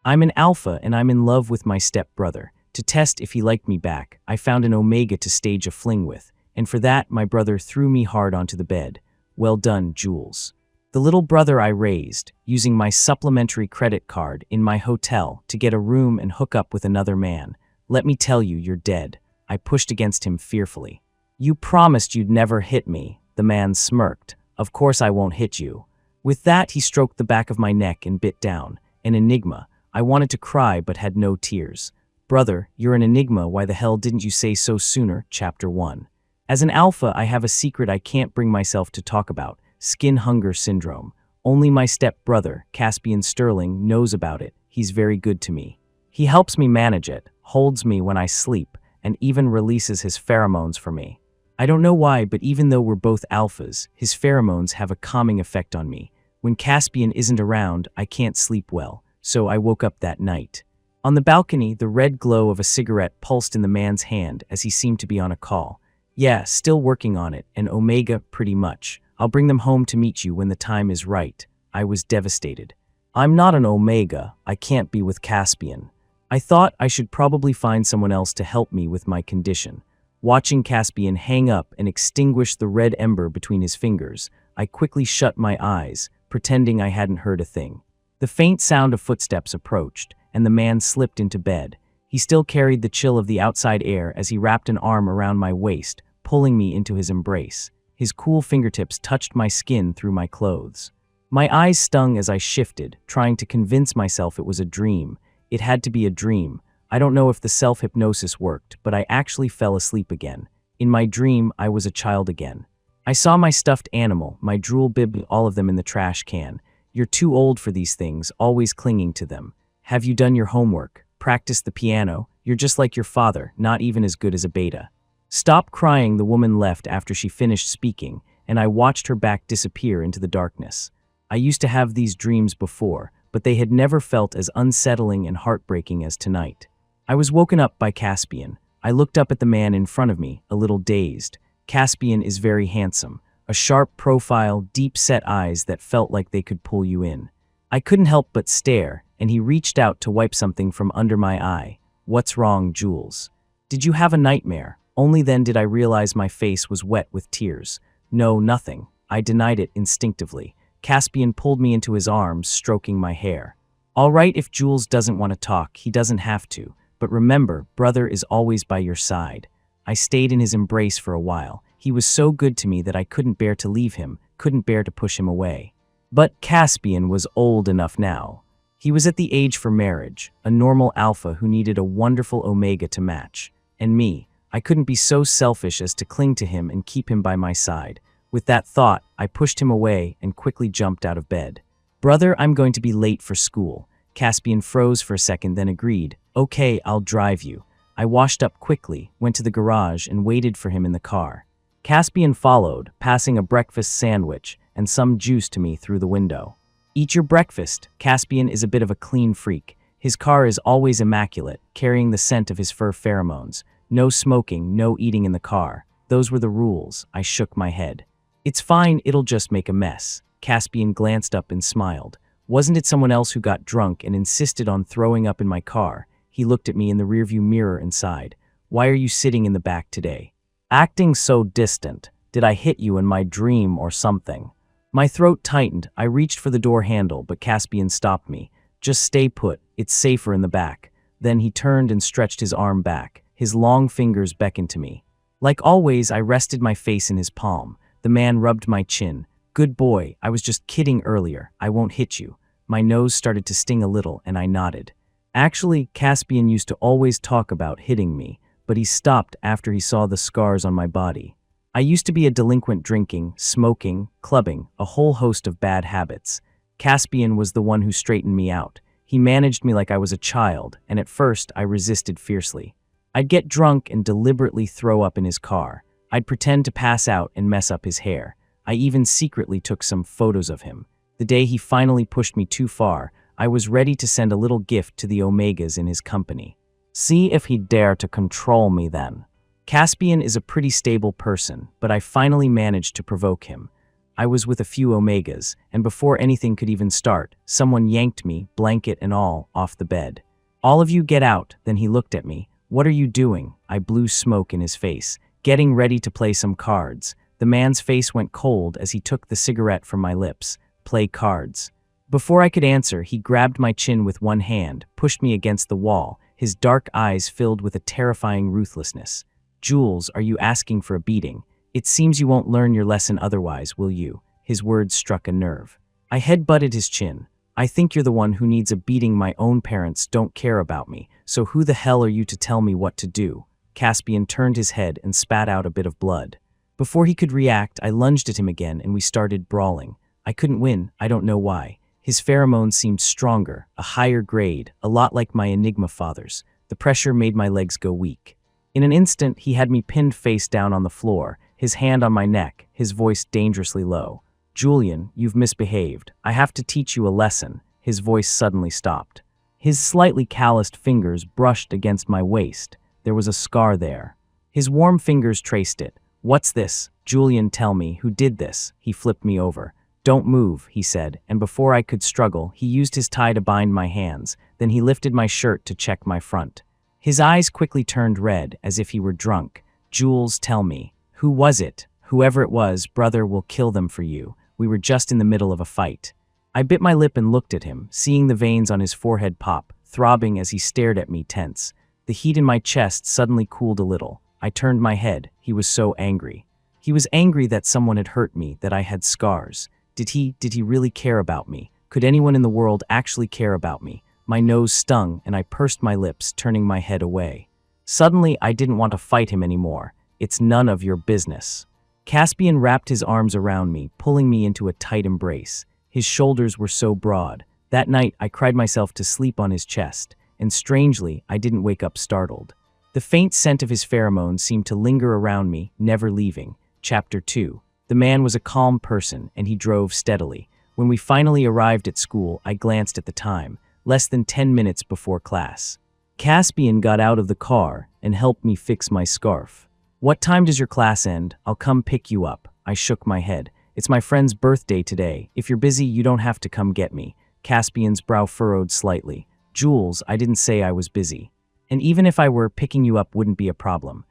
I'm an alpha and I'm in love with my stepbrother. To test if he liked me back, I found an Omega to stage a fling with, and for that my brother threw me hard onto the bed. Well done, Jules. The little brother I raised, using my supplementary credit card in my hotel to get a room and hook up with another man. Let me tell you, you're dead. I pushed against him fearfully. You promised you'd never hit me, the man smirked. Of course I won't hit you. With that, he stroked the back of my neck and bit down. An enigma. I wanted to cry but had no tears. Brother, you're an enigma, why the hell didn't you say so sooner? Chapter 1. As an alpha, I have a secret I can't bring myself to talk about. Skin hunger syndrome. Only my step-brother, Caspian Sterling, knows about it. He's very good to me. He helps me manage it, holds me when I sleep, and even releases his pheromones for me. I don't know why, but even though we're both alphas, his pheromones have a calming effect on me. When Caspian isn't around, I can't sleep well, so I woke up that night. On the balcony, the red glow of a cigarette pulsed in the man's hand as he seemed to be on a call. Yeah, still working on it, and Omega pretty much. I'll bring them home to meet you when the time is right. I was devastated. I'm not an Omega. I can't be with Caspian. I thought I should probably find someone else to help me with my condition. Watching Caspian hang up and extinguish the red ember between his fingers, I quickly shut my eyes, pretending I hadn't heard a thing. The faint sound of footsteps approached, and the man slipped into bed. He still carried the chill of the outside air as he wrapped an arm around my waist, pulling me into his embrace. His cool fingertips touched my skin through my clothes. My eyes stung as I shifted, trying to convince myself it was a dream. It had to be a dream. I don't know if the self-hypnosis worked, but I actually fell asleep again. In my dream, I was a child again. I saw my stuffed animal, my drool bib, all of them in the trash can. You're too old for these things, always clinging to them. Have you done your homework? Practiced the piano? You're just like your father, not even as good as a beta. Stop crying, the woman left after she finished speaking, and I watched her back disappear into the darkness. I used to have these dreams before, but they had never felt as unsettling and heartbreaking as tonight. I was woken up by Caspian. I looked up at the man in front of me, a little dazed. Caspian is very handsome. A sharp profile, deep-set eyes that felt like they could pull you in. I couldn't help but stare, and he reached out to wipe something from under my eye. What's wrong, Jules? Did you have a nightmare? Only then did I realize my face was wet with tears. No, nothing. I denied it instinctively. Caspian pulled me into his arms, stroking my hair. All right, if Jules doesn't want to talk, he doesn't have to. But remember, brother is always by your side. I stayed in his embrace for a while. He was so good to me that I couldn't bear to leave him, couldn't bear to push him away. But Caspian was old enough now. He was at the age for marriage, a normal alpha who needed a wonderful Omega to match. And me, I couldn't be so selfish as to cling to him and keep him by my side. With that thought, I pushed him away and quickly jumped out of bed. Brother, I'm going to be late for school. Caspian froze for a second, then agreed. Okay, I'll drive you. I washed up quickly, went to the garage, and waited for him in the car. Caspian followed, passing a breakfast sandwich and some juice to me through the window. Eat your breakfast. Caspian is a bit of a clean freak. His car is always immaculate, carrying the scent of his fur pheromones. No smoking, no eating in the car. Those were the rules. I shook my head. It's fine, it'll just make a mess. Caspian glanced up and smiled. Wasn't it someone else who got drunk and insisted on throwing up in my car? He looked at me in the rearview mirror and sighed. Why are you sitting in the back today? Acting so distant. Did I hit you in my dream or something? My throat tightened. I reached for the door handle, but Caspian stopped me. Just stay put. It's safer in the back. Then he turned and stretched his arm back. His long fingers beckoned to me. Like always, I rested my face in his palm. The man rubbed my chin. Good boy, I was just kidding earlier. I won't hit you. My nose started to sting a little, and I nodded. Actually, Caspian used to always talk about hitting me, but he stopped after he saw the scars on my body. I used to be a delinquent, drinking, smoking, clubbing, a whole host of bad habits. Caspian was the one who straightened me out. He managed me like I was a child, and at first I resisted fiercely. I'd get drunk and deliberately throw up in his car. I'd pretend to pass out and mess up his hair. I even secretly took some photos of him. The day he finally pushed me too far, I was ready to send a little gift to the Omegas in his company. See if he'd dare to control me then. Caspian is a pretty stable person, but I finally managed to provoke him. I was with a few Omegas, and before anything could even start, someone yanked me, blanket and all, off the bed. "All of you get out," then he looked at me. "What are you doing?" I blew smoke in his face. "Getting ready to play some cards." The man's face went cold as he took the cigarette from my lips. "Play cards." Before I could answer, he grabbed my chin with one hand, pushed me against the wall, his dark eyes filled with a terrifying ruthlessness. "Jules, are you asking for a beating? It seems you won't learn your lesson otherwise, will you?" His words struck a nerve. I head-butted his chin. "I think you're the one who needs a beating. My own parents don't care about me, so who the hell are you to tell me what to do?" Caspian turned his head and spat out a bit of blood. Before he could react, I lunged at him again and we started brawling. I couldn't win, I don't know why. His pheromones seemed stronger, a higher grade, a lot like my Enigma father's. The pressure made my legs go weak. In an instant, he had me pinned face down on the floor, his hand on my neck, his voice dangerously low. "Julian, you've misbehaved. I have to teach you a lesson." His voice suddenly stopped. His slightly calloused fingers brushed against my waist. There was a scar there. His warm fingers traced it. "What's this? Julian, tell me, who did this?" He flipped me over. "Don't move," he said, and before I could struggle, he used his tie to bind my hands. Then he lifted my shirt to check my front. His eyes quickly turned red, as if he were drunk. "Jules, tell me. Who was it? Whoever it was, brother, will kill them for you. We were just in the middle of a fight." I bit my lip and looked at him, seeing the veins on his forehead pop, throbbing as he stared at me tense. The heat in my chest suddenly cooled a little. I turned my head. He was so angry. He was angry that someone had hurt me, that I had scars. Did he really care about me? Could anyone in the world actually care about me? My nose stung, and I pursed my lips, turning my head away. Suddenly, I didn't want to fight him anymore. "It's none of your business." Caspian wrapped his arms around me, pulling me into a tight embrace. His shoulders were so broad. That night, I cried myself to sleep on his chest, and strangely, I didn't wake up startled. The faint scent of his pheromones seemed to linger around me, never leaving. Chapter 2. The man was a calm person, and he drove steadily. When we finally arrived at school, I glanced at the time, less than 10 minutes before class. Caspian got out of the car and helped me fix my scarf. "What time does your class end? I'll come pick you up." I shook my head. "It's my friend's birthday today. If you're busy, you don't have to come get me." Caspian's brow furrowed slightly. "Jules, I didn't say I was busy. And even if I were, picking you up wouldn't be a problem."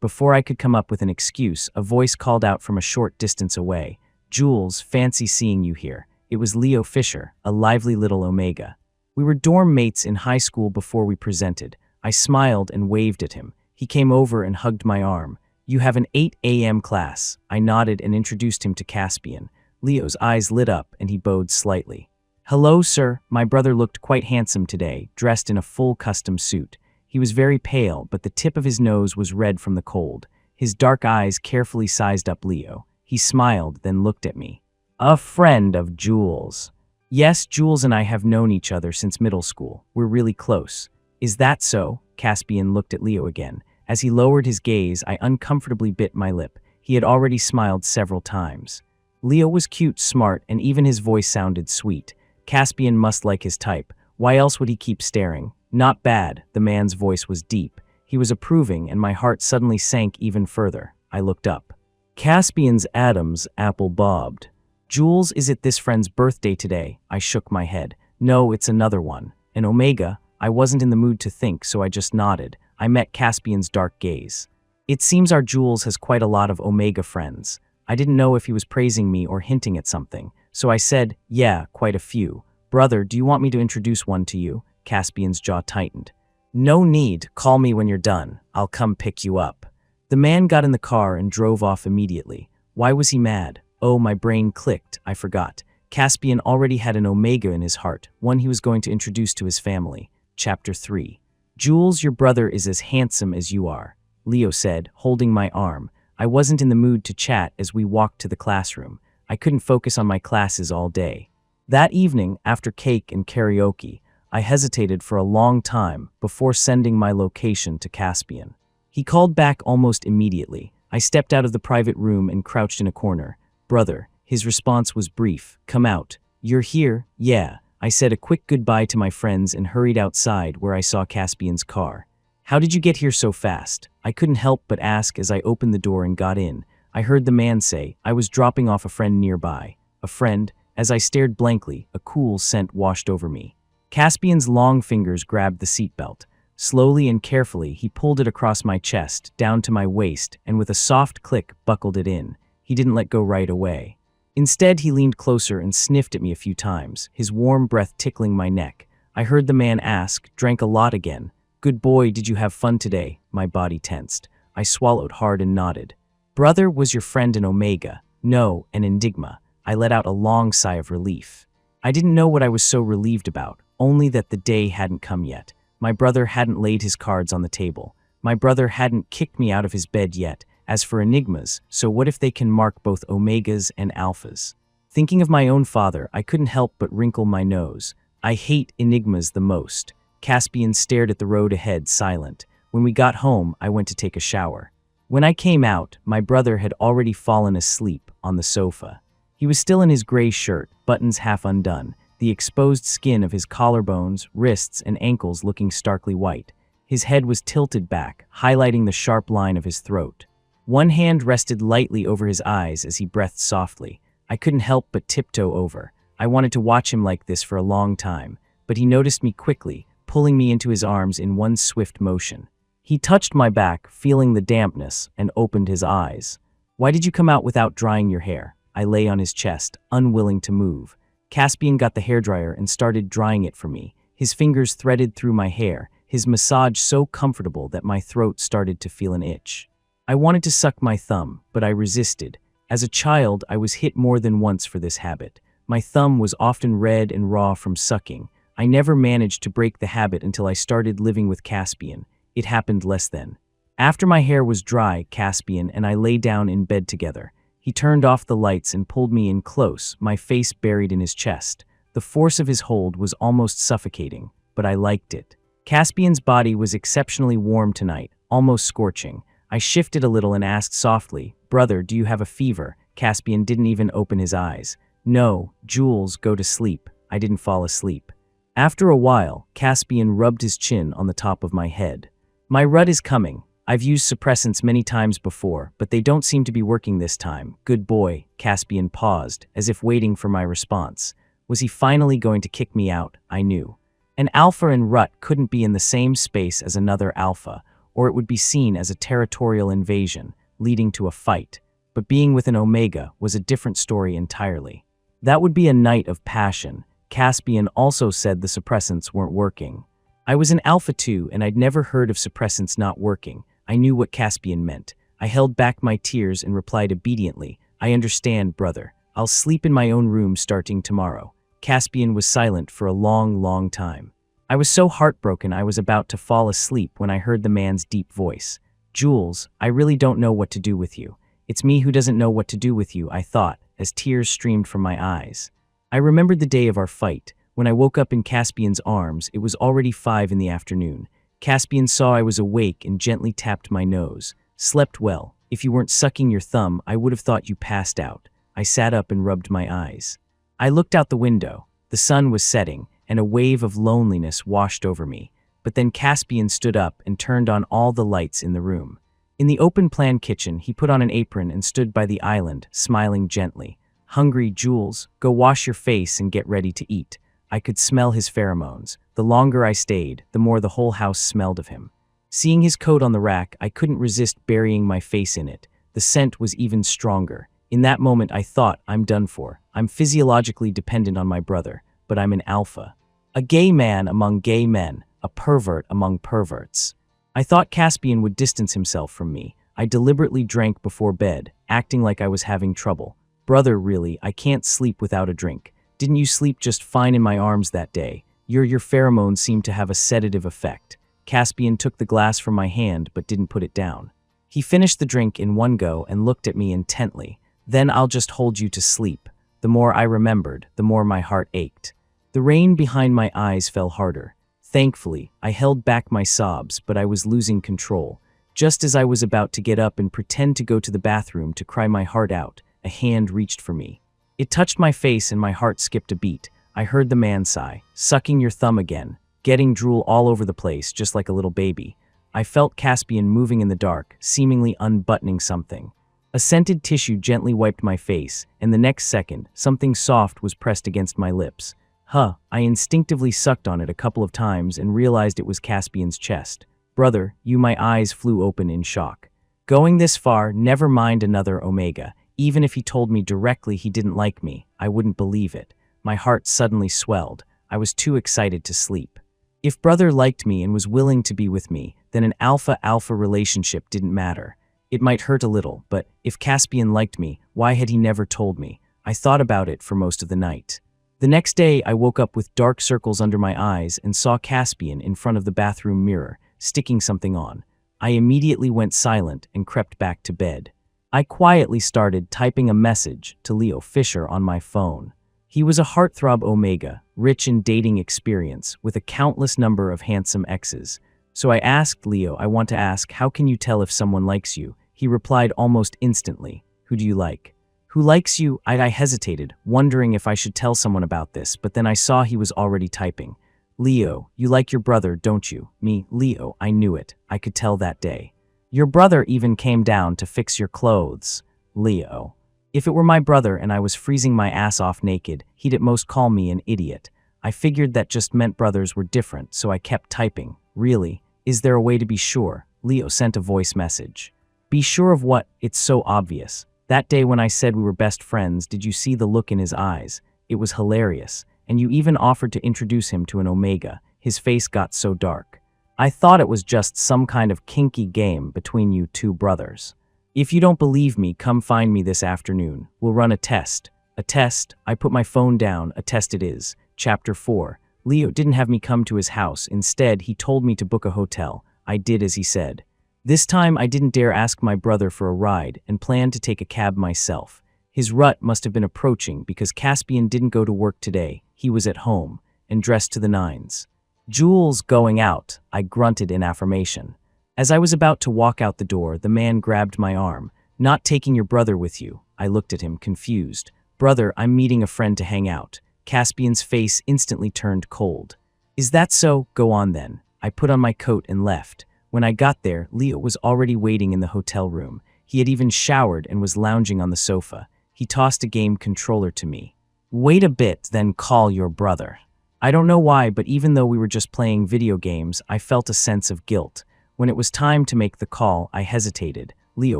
Before I could come up with an excuse, a voice called out from a short distance away. "Jules, fancy seeing you here." It was Leo Fisher, a lively little Omega. We were dorm mates in high school before we presented. I smiled and waved at him. He came over and hugged my arm. "You have an 8 a.m. class." I nodded and introduced him to Caspian. Leo's eyes lit up and he bowed slightly. "Hello, sir." My brother looked quite handsome today, dressed in a full custom suit. He was very pale, but the tip of his nose was red from the cold. His dark eyes carefully sized up Leo. He smiled, then looked at me. "A friend of Jules." "Yes, Jules and I have known each other since middle school. We're really close." "Is that so?" Caspian looked at Leo again. As he lowered his gaze, I uncomfortably bit my lip. He had already smiled several times. Leo was cute, smart, and even his voice sounded sweet. Caspian must like his type. Why else would he keep staring? "Not bad." The man's voice was deep. He was approving, and my heart suddenly sank even further. I looked up. Caspian's Adam's apple bobbed. "Jules, is it this friend's birthday today?" I shook my head. "No, it's another one. An Omega." I wasn't in the mood to think, so I just nodded. I met Caspian's dark gaze. "It seems our Jules has quite a lot of Omega friends." I didn't know if he was praising me or hinting at something, so I said, "Yeah, quite a few." "Brother, do you want me to introduce one to you?" Caspian's jaw tightened. "No need. Call me when you're done. I'll come pick you up." The man got in the car and drove off immediately. Why was he mad? Oh, my brain clicked. I forgot. Caspian already had an Omega in his heart, one he was going to introduce to his family. Chapter 3. "Jules, your brother is as handsome as you are," Leo said, holding my arm. I wasn't in the mood to chat as we walked to the classroom. I couldn't focus on my classes all day. That evening, after cake and karaoke, I hesitated for a long time before sending my location to Caspian. He called back almost immediately. I stepped out of the private room and crouched in a corner. "Brother." His response was brief. "Come out." "You're here?" "Yeah." I said a quick goodbye to my friends and hurried outside where I saw Caspian's car. "How did you get here so fast?" I couldn't help but ask as I opened the door and got in. I heard the man say. I was dropping off a friend nearby. A friend? As I stared blankly, a cool scent washed over me. Caspian's long fingers grabbed the seatbelt. Slowly and carefully, he pulled it across my chest, down to my waist, and with a soft click, buckled it in. He didn't let go right away. Instead, he leaned closer and sniffed at me a few times, his warm breath tickling my neck. I heard the man ask, "Drank a lot again?" "Good boy, did you have fun today?" My body tensed. I swallowed hard and nodded. "Brother, was your friend an Omega?" "No, an Enigma." I let out a long sigh of relief. I didn't know what I was so relieved about, only that the day hadn't come yet. My brother hadn't laid his cards on the table. My brother hadn't kicked me out of his bed yet. As for Enigmas, so what if they can mark both Omegas and Alphas? Thinking of my own father, I couldn't help but wrinkle my nose. I hate Enigmas the most. Caspian stared at the road ahead, silent. When we got home, I went to take a shower. When I came out, my brother had already fallen asleep on the sofa. He was still in his gray shirt, buttons half undone, the exposed skin of his collarbones, wrists, and ankles looking starkly white. His head was tilted back, highlighting the sharp line of his throat. One hand rested lightly over his eyes as he breathed softly. I couldn't help but tiptoe over. I wanted to watch him like this for a long time, but he noticed me quickly, pulling me into his arms in one swift motion. He touched my back, feeling the dampness, and opened his eyes. "Why did you come out without drying your hair?" I lay on his chest, unwilling to move. Caspian got the hairdryer and started drying it for me. His fingers threaded through my hair, his massage so comfortable that my throat started to feel an itch. I wanted to suck my thumb, but I resisted. As a child, I was hit more than once for this habit. My thumb was often red and raw from sucking. I never managed to break the habit until I started living with Caspian. It happened less than. After my hair was dry, Caspian and I lay down in bed together. He turned off the lights and pulled me in close, my face buried in his chest. The force of his hold was almost suffocating, but I liked it. Caspian's body was exceptionally warm tonight, almost scorching. I shifted a little and asked softly, "Brother, do you have a fever?" Caspian didn't even open his eyes. "No, Jules, go to sleep." I didn't fall asleep. After a while, Caspian rubbed his chin on the top of my head. "My rut is coming. I've used suppressants many times before, but they don't seem to be working this time." "Good boy." Caspian paused, as if waiting for my response. Was he finally going to kick me out? I knew. An alpha and rut couldn't be in the same space as another alpha, or it would be seen as a territorial invasion, leading to a fight. But being with an Omega was a different story entirely. That would be a night of passion. Caspian also said the suppressants weren't working. I was an alpha too, and I'd never heard of suppressants not working. I knew what Caspian meant. I held back my tears and replied obediently, "I understand, brother. I'll sleep in my own room starting tomorrow." Caspian was silent for a long, long time. I was so heartbroken I was about to fall asleep when I heard the man's deep voice. "Jules, I really don't know what to do with you." "It's me who doesn't know what to do with you," I thought, as tears streamed from my eyes. I remembered the day of our fight. When I woke up in Caspian's arms, it was already 5 in the afternoon. Caspian saw I was awake and gently tapped my nose. "Slept well. If you weren't sucking your thumb, I would have thought you passed out." I sat up and rubbed my eyes. I looked out the window. The sun was setting, and a wave of loneliness washed over me. But then Caspian stood up and turned on all the lights in the room. In the open-plan kitchen, he put on an apron and stood by the island, smiling gently. "Hungry, Jules? Go wash your face and get ready to eat." I could smell his pheromones. The longer I stayed, the more the whole house smelled of him. Seeing his coat on the rack, I couldn't resist burying my face in it. The scent was even stronger. In that moment, I thought, I'm done for. I'm physiologically dependent on my brother, but I'm an alpha. A gay man among gay men, a pervert among perverts. I thought Caspian would distance himself from me. I deliberately drank before bed, acting like I was having trouble. "Brother, really, I can't sleep without a drink. Didn't you sleep just fine in my arms that day? Your pheromones seem to have a sedative effect." Caspian took the glass from my hand but didn't put it down. He finished the drink in one go and looked at me intently. "Then I'll just hold you to sleep." The more I remembered, the more my heart ached. The rain behind my eyes fell harder. Thankfully, I held back my sobs, but I was losing control. Just as I was about to get up and pretend to go to the bathroom to cry my heart out, a hand reached for me. It touched my face and my heart skipped a beat. I heard the man sigh, "Sucking your thumb again, getting drool all over the place just like a little baby." I felt Caspian moving in the dark, seemingly unbuttoning something. A scented tissue gently wiped my face, and the next second, something soft was pressed against my lips. I instinctively sucked on it a couple of times and realized it was Caspian's chest. Brother, my eyes flew open in shock. Going this far, never mind another Omega. Even if he told me directly he didn't like me, I wouldn't believe it. My heart suddenly swelled. I was too excited to sleep. If brother liked me and was willing to be with me, then an alpha-alpha relationship didn't matter. It might hurt a little, but if Caspian liked me, why had he never told me? I thought about it for most of the night. The next day, I woke up with dark circles under my eyes and saw Caspian in front of the bathroom mirror, sticking something on. I immediately went silent and crept back to bed. I quietly started typing a message to Leo Fisher on my phone. He was a heartthrob Omega, rich in dating experience, with a countless number of handsome exes. So I asked Leo, I want to ask, how can you tell if someone likes you? He replied almost instantly, who do you like? Who likes you? I hesitated, wondering if I should tell someone about this, but then I saw he was already typing. Leo, you like your brother, don't you? Me, Leo, I knew it. I could tell that day. Your brother even came down to fix your clothes. Leo. If it were my brother and I was freezing my ass off naked, he'd at most call me an idiot. I figured that just meant brothers were different, so I kept typing. Really? Is there a way to be sure? Leo sent a voice message. Be sure of what? It's so obvious. That day when I said we were best friends, did you see the look in his eyes? It was hilarious, and you even offered to introduce him to an Omega. His face got so dark. I thought it was just some kind of kinky game between you two brothers. If you don't believe me, come find me this afternoon. We'll run a test. A test? I put my phone down. A test it is. Chapter 4. Leo didn't have me come to his house. Instead, he told me to book a hotel. I did as he said. This time, I didn't dare ask my brother for a ride and planned to take a cab myself. His rut must have been approaching because Caspian didn't go to work today. He was at home and dressed to the nines. Jules going out, I grunted in affirmation. As I was about to walk out the door, the man grabbed my arm. Not taking your brother with you. I looked at him, confused. Brother, I'm meeting a friend to hang out. Caspian's face instantly turned cold. Is that so? Go on then. I put on my coat and left. When I got there, Leo was already waiting in the hotel room. He had even showered and was lounging on the sofa. He tossed a game controller to me. Wait a bit, then call your brother. I don't know why, but even though we were just playing video games, I felt a sense of guilt. When it was time to make the call, I hesitated. Leo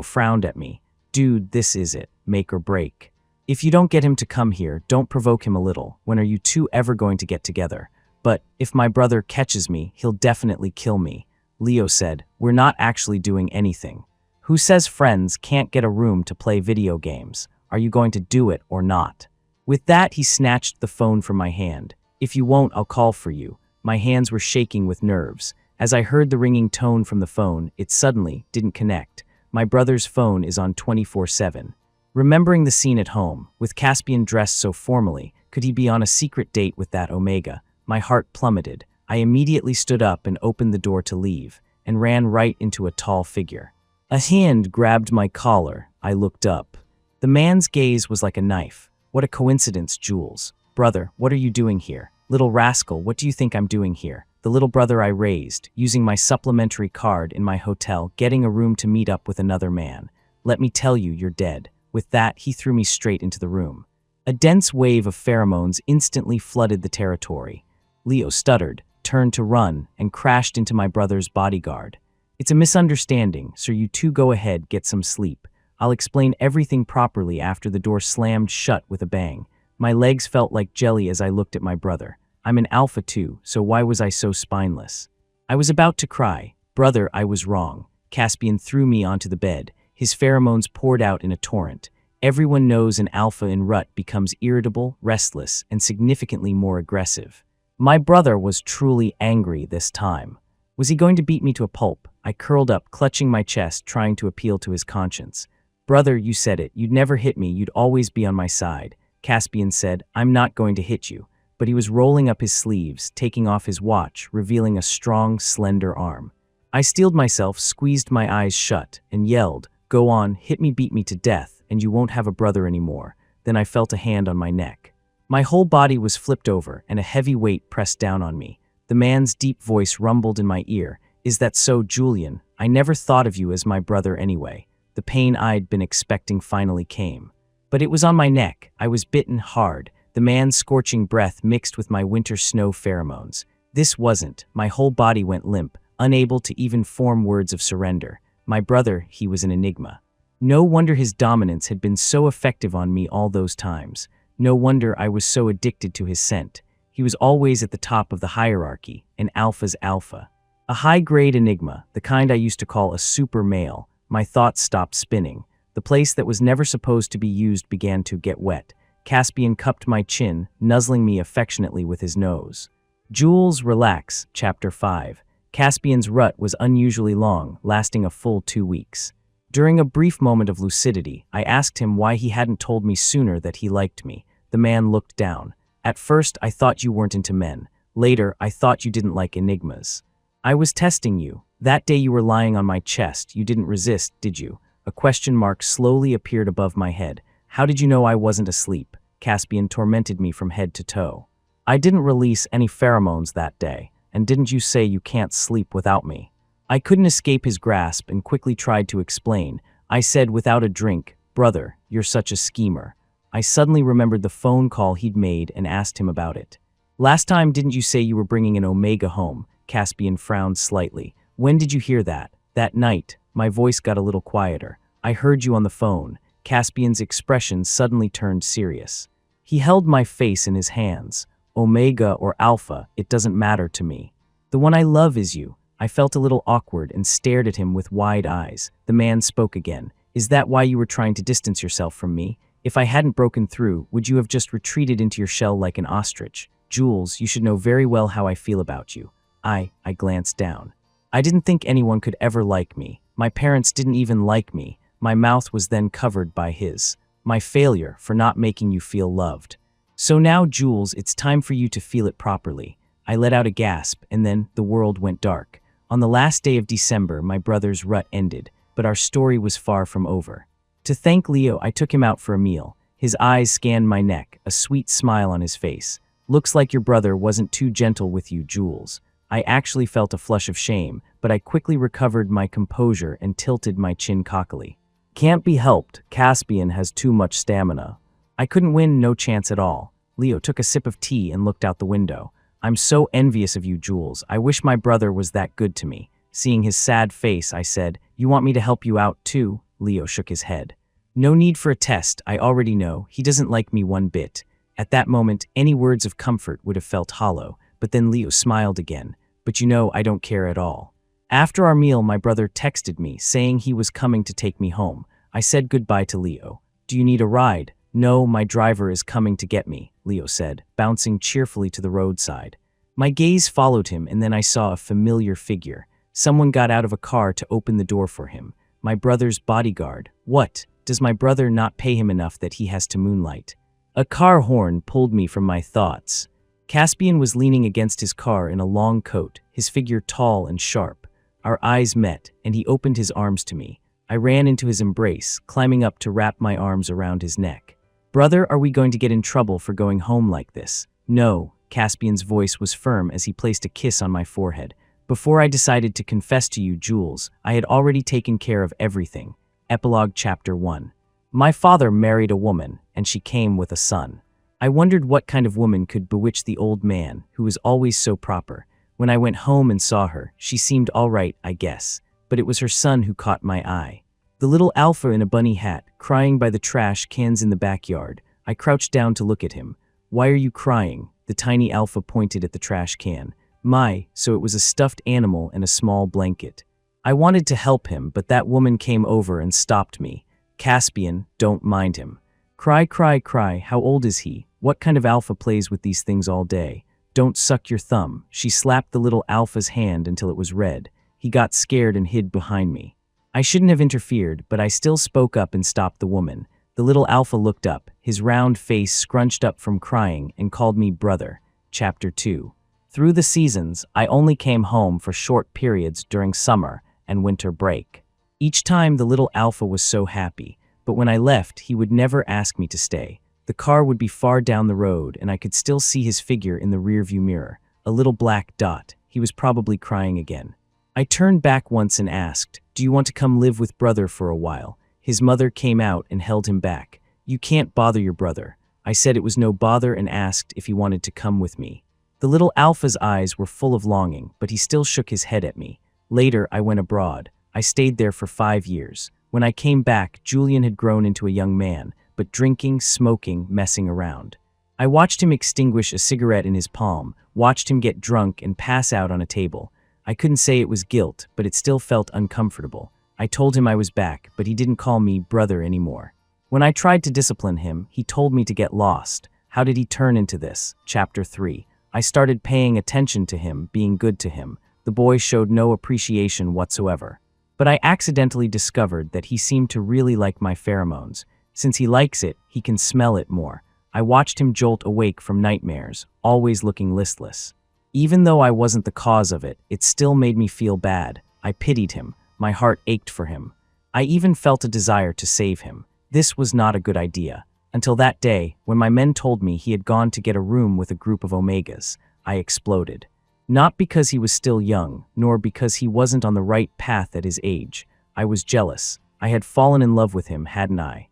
frowned at me. Dude, this is it. Make or break. If you don't get him to come here, don't provoke him a little. When are you two ever going to get together? But if my brother catches me, he'll definitely kill me. Leo said, we're not actually doing anything. Who says friends can't get a room to play video games? Are you going to do it or not? With that, he snatched the phone from my hand. If you won't, I'll call for you. My hands were shaking with nerves. As I heard the ringing tone from the phone, it suddenly didn't connect. My brother's phone is on 24/7. Remembering the scene at home, with Caspian dressed so formally, could he be on a secret date with that Omega? My heart plummeted. I immediately stood up and opened the door to leave, and ran right into a tall figure. A hand grabbed my collar. I looked up. The man's gaze was like a knife. What a coincidence, Jules. Brother, what are you doing here? Little rascal, what do you think I'm doing here? The little brother I raised, using my supplementary card in my hotel, getting a room to meet up with another man. Let me tell you, you're dead. With that, he threw me straight into the room. A dense wave of pheromones instantly flooded the territory. Leo stuttered, turned to run, and crashed into my brother's bodyguard. It's a misunderstanding, so you two go ahead, get some sleep. I'll explain everything properly after the door slammed shut with a bang. My legs felt like jelly as I looked at my brother. I'm an alpha too, so why was I so spineless? I was about to cry. Brother, I was wrong. Caspian threw me onto the bed. His pheromones poured out in a torrent. Everyone knows an alpha in rut becomes irritable, restless, and significantly more aggressive. My brother was truly angry this time. Was he going to beat me to a pulp? I curled up, clutching my chest, trying to appeal to his conscience. Brother, you said it. You'd never hit me. You'd always be on my side. Caspian said, I'm not going to hit you. But he was rolling up his sleeves, taking off his watch, revealing a strong, slender arm. I steeled myself, squeezed my eyes shut, and yelled, Go on, hit me, beat me to death, and you won't have a brother anymore. Then I felt a hand on my neck. My whole body was flipped over, and a heavy weight pressed down on me. The man's deep voice rumbled in my ear. Is that so, Julian? I never thought of you as my brother anyway. The pain I'd been expecting finally came. But it was on my neck. I was bitten hard, the man's scorching breath mixed with my winter snow pheromones. This wasn't. My whole body went limp, unable to even form words of surrender. My brother, he was an enigma. No wonder his dominance had been so effective on me all those times. No wonder I was so addicted to his scent. He was always at the top of the hierarchy, an alpha's alpha. A high-grade enigma, the kind I used to call a super male. My thoughts stopped spinning. The place that was never supposed to be used began to get wet. Caspian cupped my chin, nuzzling me affectionately with his nose. Jules, relax. Chapter 5. Caspian's rut was unusually long, lasting a full 2 weeks. During a brief moment of lucidity, I asked him why he hadn't told me sooner that he liked me. The man looked down. At first, I thought you weren't into men. Later, I thought you didn't like enigmas. I was testing you. That day you were lying on my chest. You didn't resist, did you? A question mark slowly appeared above my head. How did you know I wasn't asleep? Caspian tormented me from head to toe. I didn't release any pheromones that day. And didn't you say you can't sleep without me? I couldn't escape his grasp and quickly tried to explain. I said without a drink, brother, you're such a schemer. I suddenly remembered the phone call he'd made and asked him about it. Last time, didn't you say you were bringing an Omega home? Caspian frowned slightly. When did you hear that? That night. My voice got a little quieter. I heard you on the phone. Caspian's expression suddenly turned serious. He held my face in his hands. Omega or Alpha, it doesn't matter to me. The one I love is you. I felt a little awkward and stared at him with wide eyes. The man spoke again. Is that why you were trying to distance yourself from me? If I hadn't broken through, would you have just retreated into your shell like an ostrich? Jules, you should know very well how I feel about you. I glanced down. I didn't think anyone could ever like me. My parents didn't even like me. My mouth was then covered by his. My failure for not making you feel loved. So now, Jules, it's time for you to feel it properly. I let out a gasp, and then the world went dark. On the last day of December, my brother's rut ended, but our story was far from over. To thank Leo, I took him out for a meal. His eyes scanned my neck, a sweet smile on his face. Looks like your brother wasn't too gentle with you, Jules. I actually felt a flush of shame, but I quickly recovered my composure and tilted my chin cockily. Can't be helped, Caspian has too much stamina. I couldn't win, no chance at all. Leo took a sip of tea and looked out the window. I'm so envious of you, Jules. I wish my brother was that good to me. Seeing his sad face, I said, you want me to help you out too? Leo shook his head. No need for a test, I already know. He doesn't like me one bit. At that moment, any words of comfort would have felt hollow, but then Leo smiled again. But you know, I don't care at all. After our meal, my brother texted me, saying he was coming to take me home. I said goodbye to Leo. Do you need a ride? No, my driver is coming to get me, Leo said, bouncing cheerfully to the roadside. My gaze followed him, and then I saw a familiar figure. Someone got out of a car to open the door for him. My brother's bodyguard. What? Does my brother not pay him enough that he has to moonlight? A car horn pulled me from my thoughts. Caspian was leaning against his car in a long coat, his figure tall and sharp. Our eyes met, and he opened his arms to me. I ran into his embrace, climbing up to wrap my arms around his neck. Brother, are we going to get in trouble for going home like this? No, Caspian's voice was firm as he placed a kiss on my forehead. Before I decided to confess to you, Jules, I had already taken care of everything. Epilogue Chapter 1. My father married a woman, and she came with a son. I wondered what kind of woman could bewitch the old man, who was always so proper. When I went home and saw her, she seemed all right, I guess. But it was her son who caught my eye. The little Alpha in a bunny hat, crying by the trash cans in the backyard. I crouched down to look at him. Why are you crying? The tiny Alpha pointed at the trash can. So it was a stuffed animal and a small blanket. I wanted to help him, but that woman came over and stopped me. Caspian, don't mind him. Cry, cry, cry. How old is he? What kind of Alpha plays with these things all day? Don't suck your thumb. She slapped the little Alpha's hand until it was red. He got scared and hid behind me. I shouldn't have interfered, but I still spoke up and stopped the woman. The little Alpha looked up, his round face scrunched up from crying, and called me brother. Chapter 2. Through the seasons, I only came home for short periods during summer and winter break. Each time the little Alpha was so happy, but when I left, he would never ask me to stay. The car would be far down the road, and I could still see his figure in the rearview mirror, a little black dot. He was probably crying again. I turned back once and asked, do you want to come live with brother for a while? His mother came out and held him back. "You can't bother your brother." I said it was no bother and asked if he wanted to come with me. The little alpha's eyes were full of longing, but he still shook his head at me. Later, I went abroad. I stayed there for 5 years. When I came back, Julian had grown into a young man, but drinking, smoking, messing around. I watched him extinguish a cigarette in his palm, watched him get drunk and pass out on a table. I couldn't say it was guilt, but it still felt uncomfortable. I told him I was back, but he didn't call me brother anymore. When I tried to discipline him, he told me to get lost. How did he turn into this? Chapter 3. I started paying attention to him, being good to him. The boy showed no appreciation whatsoever. But I accidentally discovered that he seemed to really like my pheromones. Since he likes it, he can smell it more. I watched him jolt awake from nightmares, always looking listless. Even though I wasn't the cause of it, it still made me feel bad. I pitied him. My heart ached for him. I even felt a desire to save him. This was not a good idea. Until that day, when my men told me he had gone to get a room with a group of Omegas, I exploded. Not because he was still young, nor because he wasn't on the right path at his age. I was jealous. I had fallen in love with him, hadn't I?